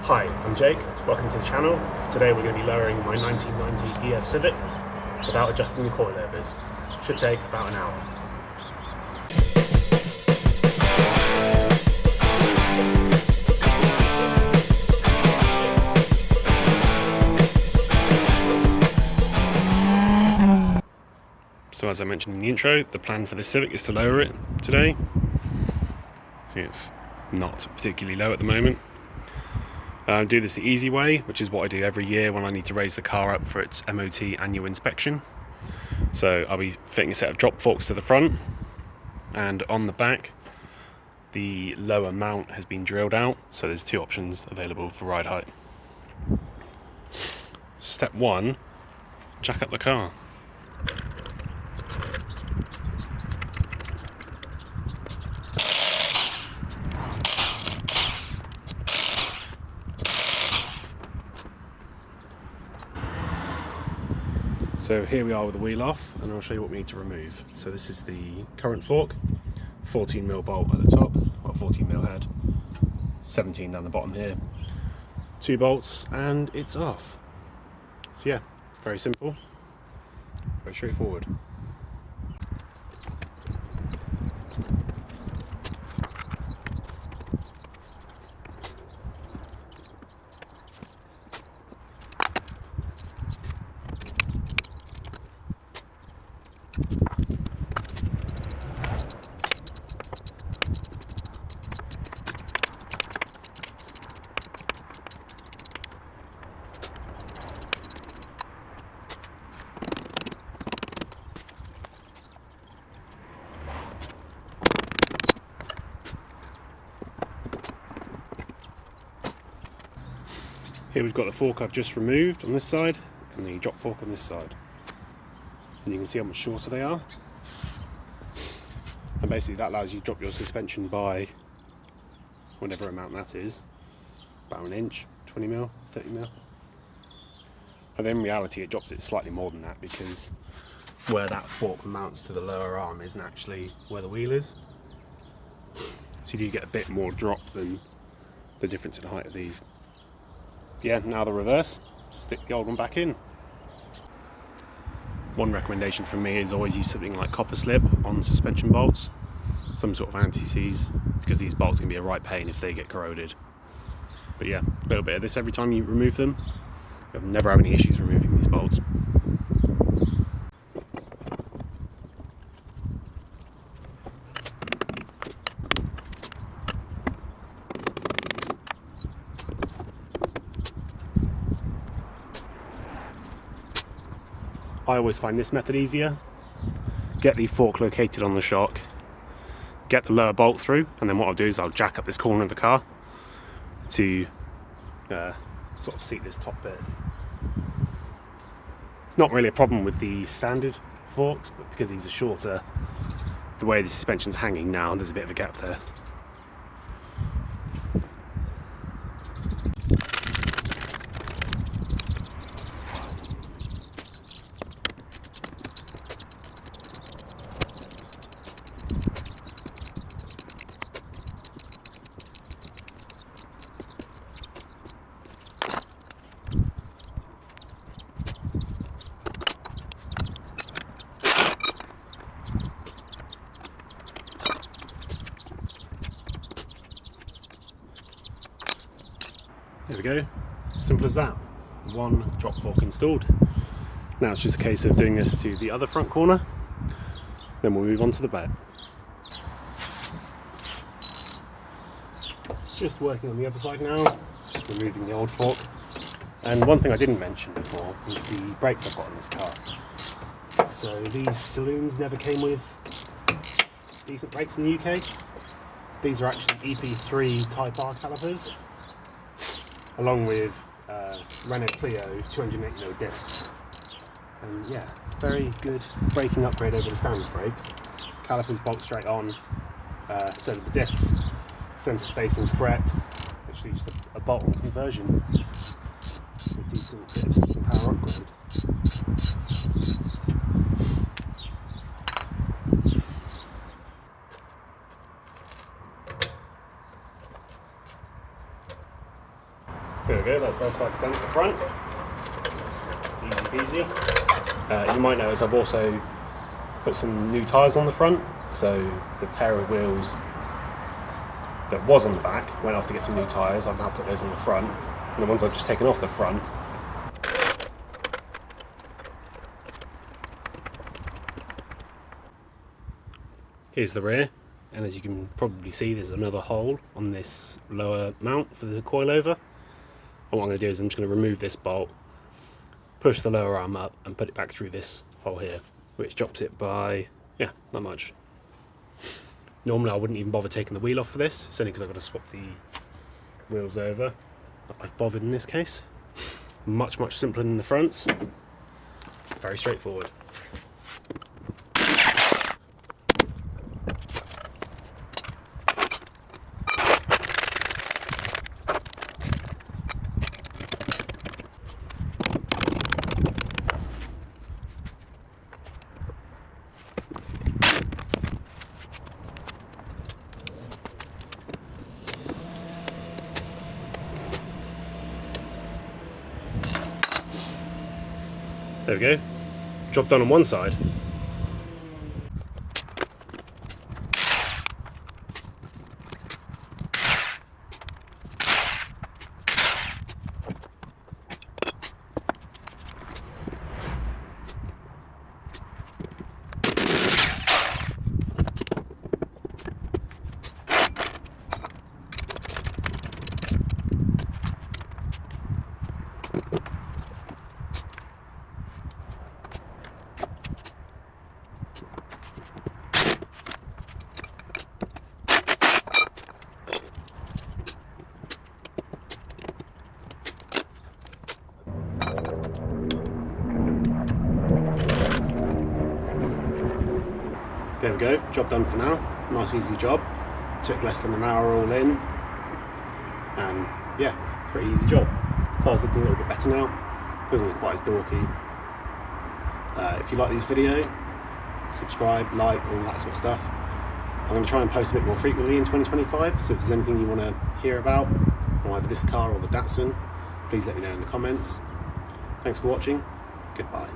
Hi, I'm Jake, welcome to the channel. Today we're going to be lowering my 1990 EF Civic without adjusting the coilovers. Should take about an hour. So as I mentioned in the intro, the plan for this Civic is to lower it today. See, it's not particularly low at the moment. Do this the easy way, which is what I do every year when I need to raise the car up for its MOT annual inspection. So I'll be fitting a set of drop forks to the front, and on the back the lower mount has been drilled out, so there's two options available for ride height. Step 1, jack up the car. So here we are with the wheel off, and I'll show you what we need to remove. So this is the current fork, 14mm bolt at the top, or 14mm head, 17 down the bottom here, 2 bolts, and it's off. So yeah, very simple, very straightforward. Here we've got the fork I've just removed on this side and the drop fork on this side. And you can see how much shorter they are. And basically that allows you to drop your suspension by whatever amount that is, about an inch, 20mm, 30mm. And then in reality it drops it slightly more than that, because where that fork mounts to the lower arm isn't actually where the wheel is. So you do get a bit more drop than the difference in height of these. Yeah, now the reverse, stick the old one back in. One recommendation from me is always use something like copper slip on suspension bolts, some sort of anti-seize, because these bolts can be a right pain if they get corroded. But yeah, a little bit of this every time you remove them. You'll never have any issues removing these bolts. I always find this method easier. Get the fork located on the shock, get the lower bolt through, and then what I'll do is I'll jack up this corner of the car to sort of seat this top bit. Not really a problem with the standard forks, but because these are shorter, the way the suspension's hanging now, there's a bit of a gap there. There we go, simple as that. One drop fork installed. Now it's just a case of doing this to the other front corner, then we'll move on to the back. Just working on the other side now, just removing the old fork. And one thing I didn't mention before was the brakes I've got on this car. So these saloons never came with decent brakes in the UK. These are actually EP3 Type R calipers, along with Renault Clio 208mm discs. And yeah, very good braking upgrade over the standard brakes. Calipers bolt straight on, so the discs, centre spacing's correct, actually just a bolt-on conversion. A decent bit of system power upgrade. There we go, that's both sides done at the front. Easy peasy. You might notice I've also put some new tyres on the front, so the pair of wheels that was on the back went off to get some new tyres. I've now put those on the front, and the ones I've just taken off the front here's the rear, and as you can probably see, there's another hole on this lower mount for the coilover. And what I'm going to do is I'm just going to remove this bolt, push the lower arm up and put it back through this hole here, which drops it by, yeah, not much. Normally I wouldn't even bother taking the wheel off for this, it's only because I've got to swap the wheels over. I've bothered in this case. Much simpler than the fronts. Very straightforward. There we go, job done on one side. There we go, job done for now. Nice easy job. Took less than an hour all in. And yeah, pretty easy job. Car's looking a little bit better now. Doesn't look quite as dorky. If you like this video, subscribe, like, all that sort of stuff. I'm going to try and post a bit more frequently in 2025, so if there's anything you want to hear about, on either this car or the Datsun, please let me know in the comments. Thanks for watching. Goodbye.